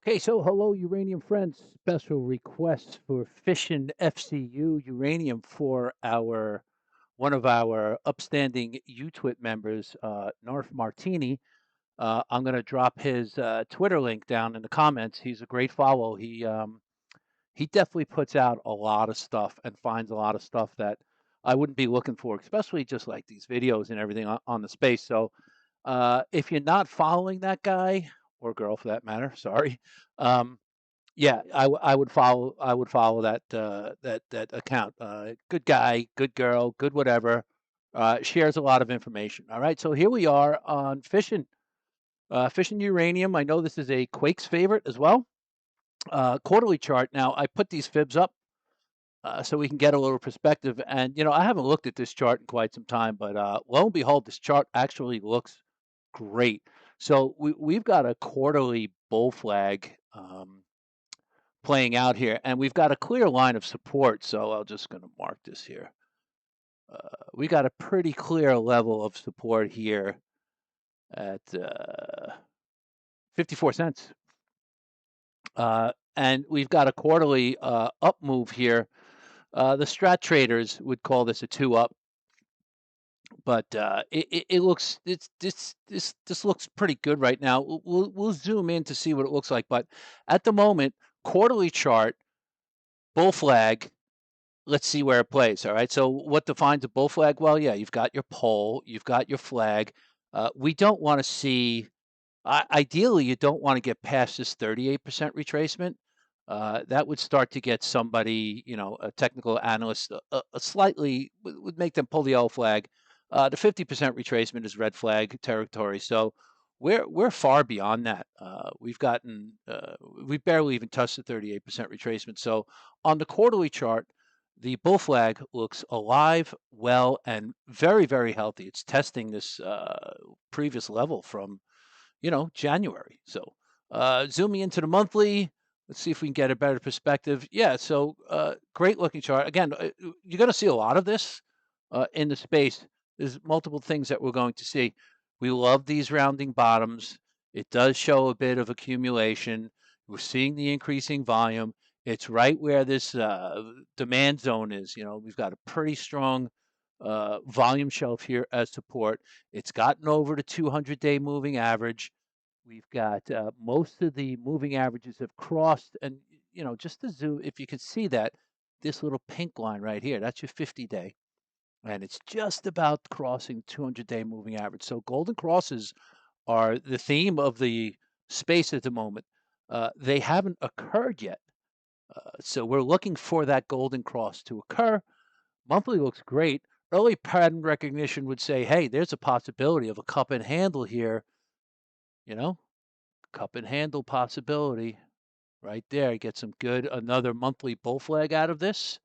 Okay, so hello, uranium friends. Special request for Fission FCU uranium for our one of our upstanding UTWIT members, North Martini. I'm going to drop his Twitter link down in the comments. He's a great follow. He definitely puts out a lot of stuff and finds a lot of stuff that I wouldn't be looking for, especially just like these videos and everything on the space. So if you're not following that guy or girl for that matter, sorry. Um, yeah, I would follow. I would follow that account. Good guy, good girl, good whatever. Shares a lot of information. All right, so here we are on fishing uranium. I know this is a Quake's favorite as well. Quarterly chart. Now I put these fibs up so we can get a little perspective. And I haven't looked at this chart in quite some time, but lo and behold, this chart actually looks great. So we've got a quarterly bull flag. Playing out here, and we've got a clear line of support. So I'm just going to mark this here. We got a pretty clear level of support here at 54 cents. And we've got a quarterly up move here. The strat traders would call this a two up, but it looks this looks pretty good right now. We'll zoom in to see what it looks like, but at the moment, quarterly chart, bull flag. Let's see where it plays. All right. So what defines a bull flag? Well, yeah, you've got your pole, you've got your flag. We don't want to see. Ideally, you don't want to get past this 38% retracement. That would start to get somebody, a technical analyst, a slightly would make them pull the yellow flag. The 50% retracement is red flag territory. So we're far beyond that. We barely even touched the 38% retracement. So on the quarterly chart, the bull flag looks alive, well, and very, very healthy. It's testing this previous level from January. So zooming into the monthly, let's see if we can get a better perspective. Yeah, so great looking chart. Again, you're going to see a lot of this in the space. There's multiple things that we're going to see. We love these rounding bottoms. It does show a bit of accumulation. We're seeing the increasing volume. It's right where this demand zone is. We've got a pretty strong volume shelf here as support. It's gotten over the 200-day moving average. We've got most of the moving averages have crossed, and just to zoom, if you can see that, this little pink line right here, that's your 50-day, and it's just about crossing 200-day moving average. So golden crosses are the theme of the space at the moment. They haven't occurred yet, so we're looking for that golden cross to occur. Monthly looks great. Early pattern recognition would say, hey, there's a possibility of a cup and handle here, you know, cup and handle possibility right there. Get some good, another monthly bull flag out of this.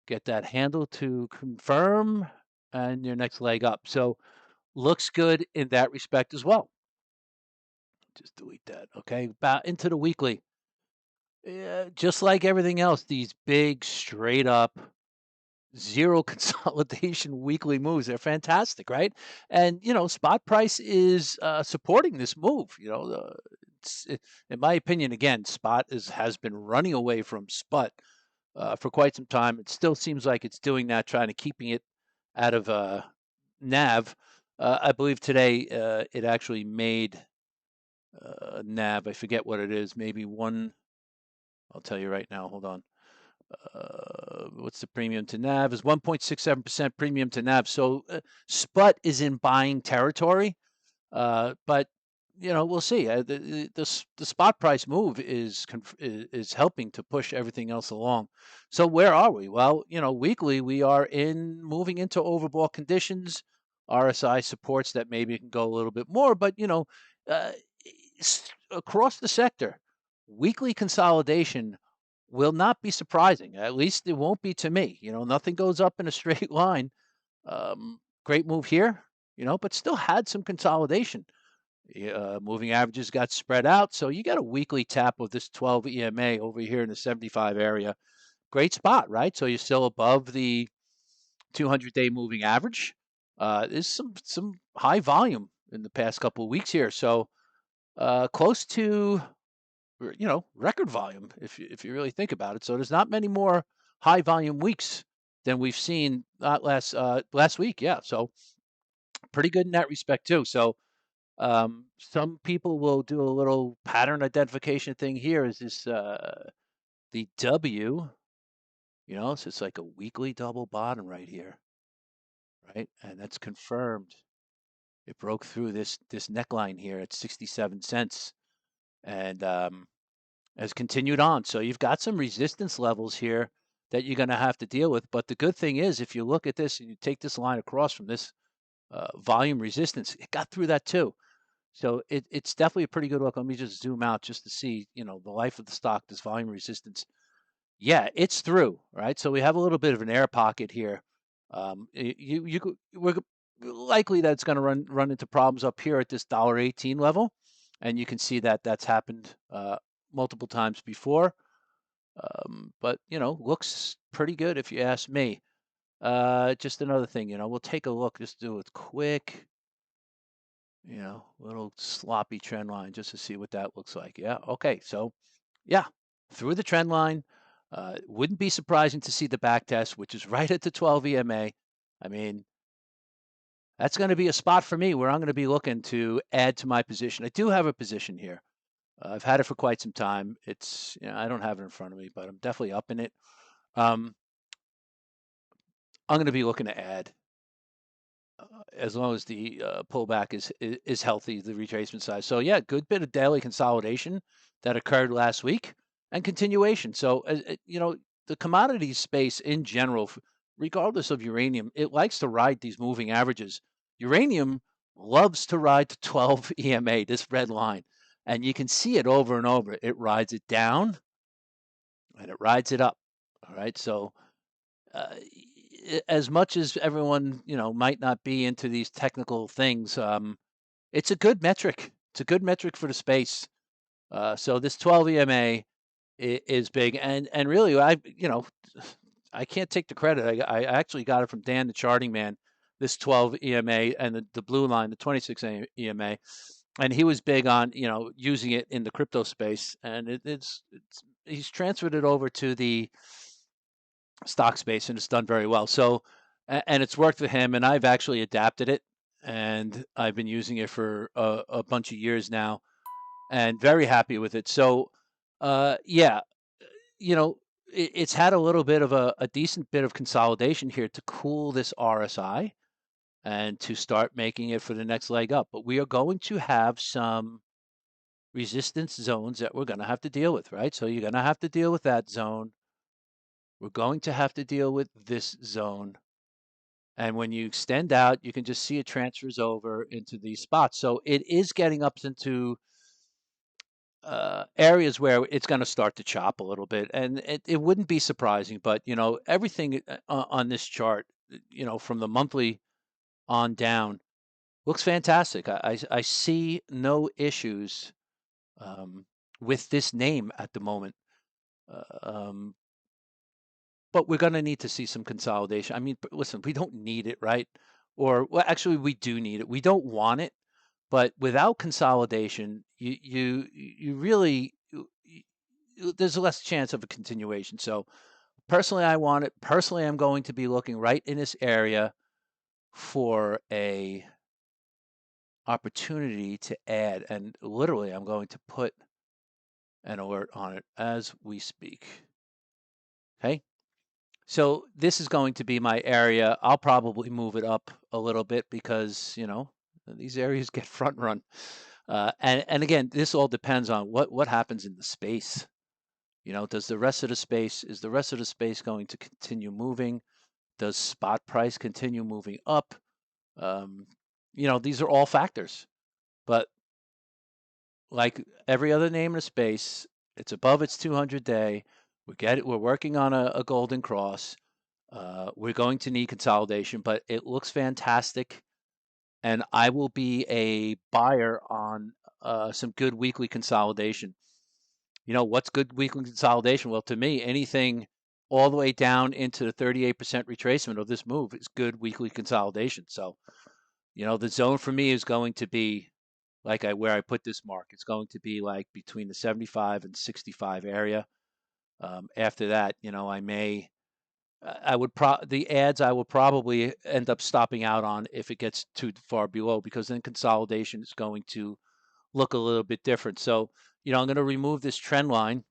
Get that handle to confirm and your next leg up. So looks good in that respect as well. Just delete that. Okay. About into the weekly. Just like everything else, these big, straight up, zero consolidation weekly moves. They're fantastic, right? And spot price is supporting this move. In my opinion, again, spot has been running away from spot for quite some time. It still seems like it's doing that, trying to keeping it out of nav. I believe today it actually made nav. I forget what it is. Maybe one. I'll tell you right now. Hold on. What's the premium to NAV? Is 1.67% premium to NAV. So SPUT is in buying territory, but we'll see. The spot price move is helping to push everything else along. So where are we? Well, weekly we are moving into overbought conditions. RSI supports that maybe it can go a little bit more, but uh, across the sector, weekly consolidation will not be surprising. At least it won't be to me. Nothing goes up in a straight line. Great move here, but still had some consolidation. Moving averages got spread out, so you got a weekly tap of this 12 EMA over here in the 75 area. Great spot, right? So you're still above the 200-day moving average. There's some high volume in the past couple of weeks here, so close to record volume if you really think about it. So there's not many more high volume weeks than we've seen last week. Yeah, so pretty good in that respect too. So some people will do a little pattern identification thing here. Is this the W? So it's like a weekly double bottom right here, right? And that's confirmed. It broke through this neckline here at 67 cents and has continued on. So you've got some resistance levels here that you're going to have to deal with. But the good thing is, if you look at this and you take this line across from this volume resistance, it got through that too. So it's definitely a pretty good look. Let me just zoom out just to see, the life of the stock, this volume resistance. Yeah, it's through, right? So we have a little bit of an air pocket here. We're likely that it's going to run into problems up here at this $1.18 level, and you can see that that's happened multiple times before. But looks pretty good if you ask me. Just another thing, we'll take a look. Just do it quick. Little sloppy trend line just to see what that looks like. Yeah. Okay. So, yeah, through the trend line. Wouldn't be surprising to see the back test, which is right at the 12 EMA. I mean, that's going to be a spot for me where I'm going to be looking to add to my position. I do have a position here. I've had it for quite some time. It's, I don't have it in front of me, but I'm definitely up in it. I'm going to be looking to add as long as the pullback is healthy, the retracement size. So yeah, good bit of daily consolidation that occurred last week and continuation. So the commodities space in general, regardless of uranium, it likes to ride these moving averages. Uranium loves to ride the 12 EMA, this red line, and you can see it over and over. It rides it down and it rides it up. All right, so uh, as much as everyone might not be into these technical things, it's a good metric. It's a good metric for the space. So this 12 EMA is big, and really, I can't take the credit. I actually got it from Dan, the charting man. This 12 EMA and the blue line, the 26 EMA, and he was big on using it in the crypto space, and he's transferred it over to the stock space, and it's done very well. So, and it's worked for him, and I've actually adapted it, and I've been using it for a bunch of years now, and very happy with it. So, yeah, it's had a little bit of a decent bit of consolidation here to cool this RSI and to start making it for the next leg up. But we are going to have some resistance zones that we're going to have to deal with, right? So you're going to have to deal with that zone. We're going to have to deal with this zone. And when you extend out, you can just see it transfers over into these spots. So it is getting up into areas where it's going to start to chop a little bit. And it wouldn't be surprising, but, everything on this chart, from the monthly on down looks fantastic. I see no issues with this name at the moment. Uh, um, but we're going to need to see some consolidation. I mean, listen, we don't need it, right? Or well, actually, we do need it. We don't want it, but without consolidation, you really there's less chance of a continuation. So personally, I want it. Personally, I'm going to be looking right in this area for a opportunity to add, and literally, I'm going to put an alert on it as we speak. Okay. So this is going to be my area. I'll probably move it up a little bit because, these areas get front run. And again, this all depends on what happens in the space. Is the rest of the space going to continue moving? Does spot price continue moving up? These are all factors. But like every other name in the space, it's above its 200-day. We're working on a golden cross. We're going to need consolidation, but it looks fantastic, and I will be a buyer on some good weekly consolidation. What's good weekly consolidation? Well, to me, anything all the way down into the 38% retracement of this move is good weekly consolidation. So, the zone for me is going to be like where I put this mark. It's going to be like between the 75 and 65 area. After that, I would the ads I will probably end up stopping out on if it gets too far below, because then consolidation is going to look a little bit different. So, I'm going to remove this trend line.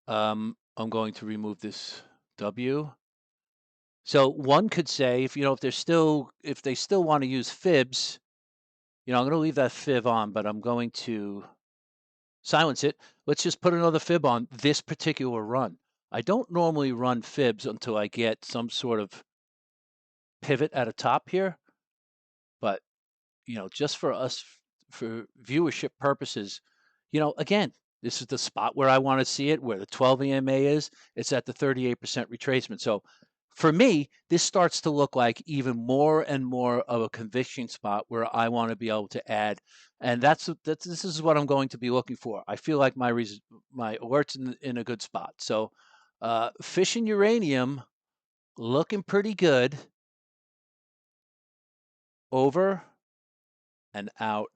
I'm going to remove this W. So one could say, if they still want to use fibs, I'm going to leave that fib on, but I'm going to silence it. Let's just put another fib on this particular run. I don't normally run fibs until I get some sort of pivot at a top here, but just for us, for viewership purposes, again, this is the spot where I want to see it, where the 12 EMA is. It's at the 38% retracement. So for me, this starts to look like even more and more of a conviction spot where I want to be able to add. And this is what I'm going to be looking for. I feel like my alert's in a good spot. So fishing uranium looking pretty good. Over and out.